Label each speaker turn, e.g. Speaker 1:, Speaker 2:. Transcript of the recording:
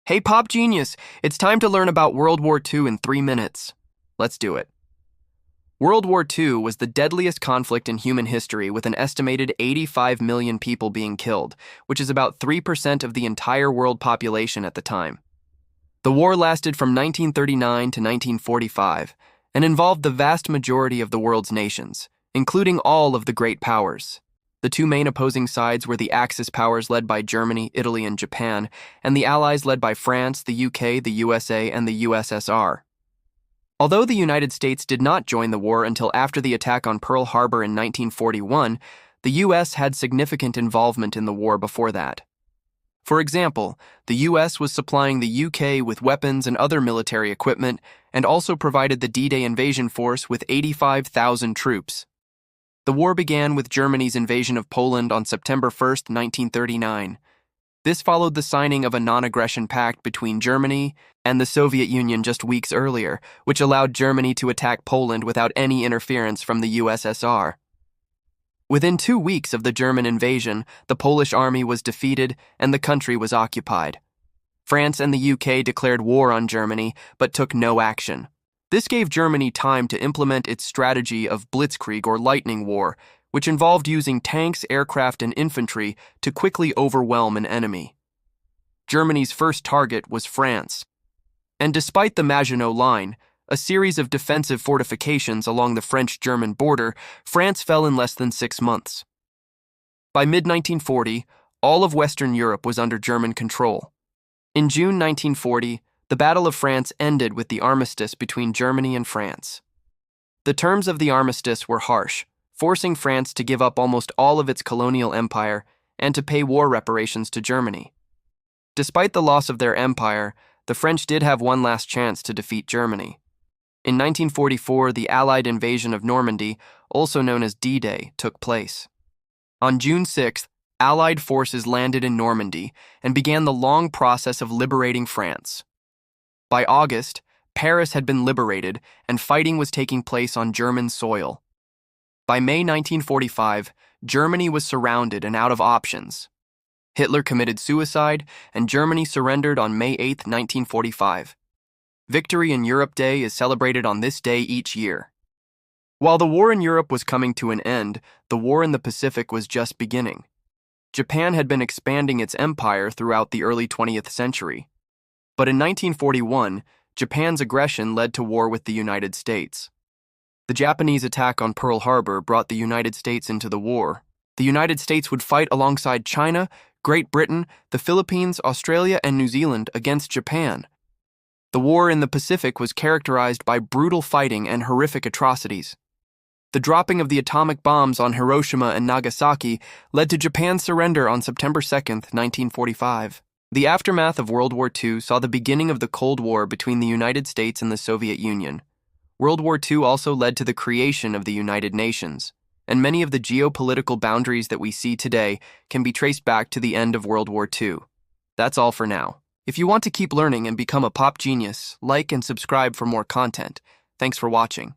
Speaker 1: Hey, Pop Genius, it's time to learn about World War II in 3 minutes. Let's do it. World War II was the deadliest conflict in human history, with an estimated 85 million people being killed, which is about 3% of the entire world population at the time. The war lasted from 1939 to 1945 and involved the vast majority of the world's nations, including all of the great powers. The two main opposing sides were the Axis powers led by Germany, Italy, and Japan, and the Allies led by France, the UK, the USA, and the USSR. Although the United States did not join the war until after the attack on Pearl Harbor in 1941, the US had significant involvement in the war before that. For example, the US was supplying the UK with weapons and other military equipment, and also provided the D-Day invasion force with 85,000 troops. The war began with Germany's invasion of Poland on September 1, 1939. This followed the signing of a non-aggression pact between Germany and the Soviet Union just weeks earlier, which allowed Germany to attack Poland without any interference from the USSR. Within 2 weeks of the German invasion, the Polish army was defeated and the country was occupied. France and the UK declared war on Germany, but took no action. This gave Germany time to implement its strategy of blitzkrieg or lightning war, which involved using tanks, aircraft, and infantry to quickly overwhelm an enemy. Germany's first target was France. And despite the Maginot Line, a series of defensive fortifications along the French-German border, France fell in less than 6 months. By mid-1940, all of Western Europe was under German control. In June 1940, the Battle of France ended with the armistice between Germany and France. The terms of the armistice were harsh, forcing France to give up almost all of its colonial empire and to pay war reparations to Germany. Despite the loss of their empire, the French did have one last chance to defeat Germany. In 1944, the Allied invasion of Normandy, also known as D-Day, took place. On June 6th, Allied forces landed in Normandy and began the long process of liberating France. By August, Paris had been liberated and fighting was taking place on German soil. By May 1945, Germany was surrounded and out of options. Hitler committed suicide and Germany surrendered on May 8, 1945. Victory in Europe Day is celebrated on this day each year. While the war in Europe was coming to an end, the war in the Pacific was just beginning. Japan had been expanding its empire throughout the early 20th century. But in 1941, Japan's aggression led to war with the United States. The Japanese attack on Pearl Harbor brought the United States into the war. The United States would fight alongside China, Great Britain, the Philippines, Australia, and New Zealand against Japan. The war in the Pacific was characterized by brutal fighting and horrific atrocities. The dropping of the atomic bombs on Hiroshima and Nagasaki led to Japan's surrender on September 2, 1945. The aftermath of World War II saw the beginning of the Cold War between the United States and the Soviet Union. World War II also led to the creation of the United Nations, and many of the geopolitical boundaries that we see today can be traced back to the end of World War II. That's all for now. If you want to keep learning and become a pop genius, like and subscribe for more content. Thanks for watching.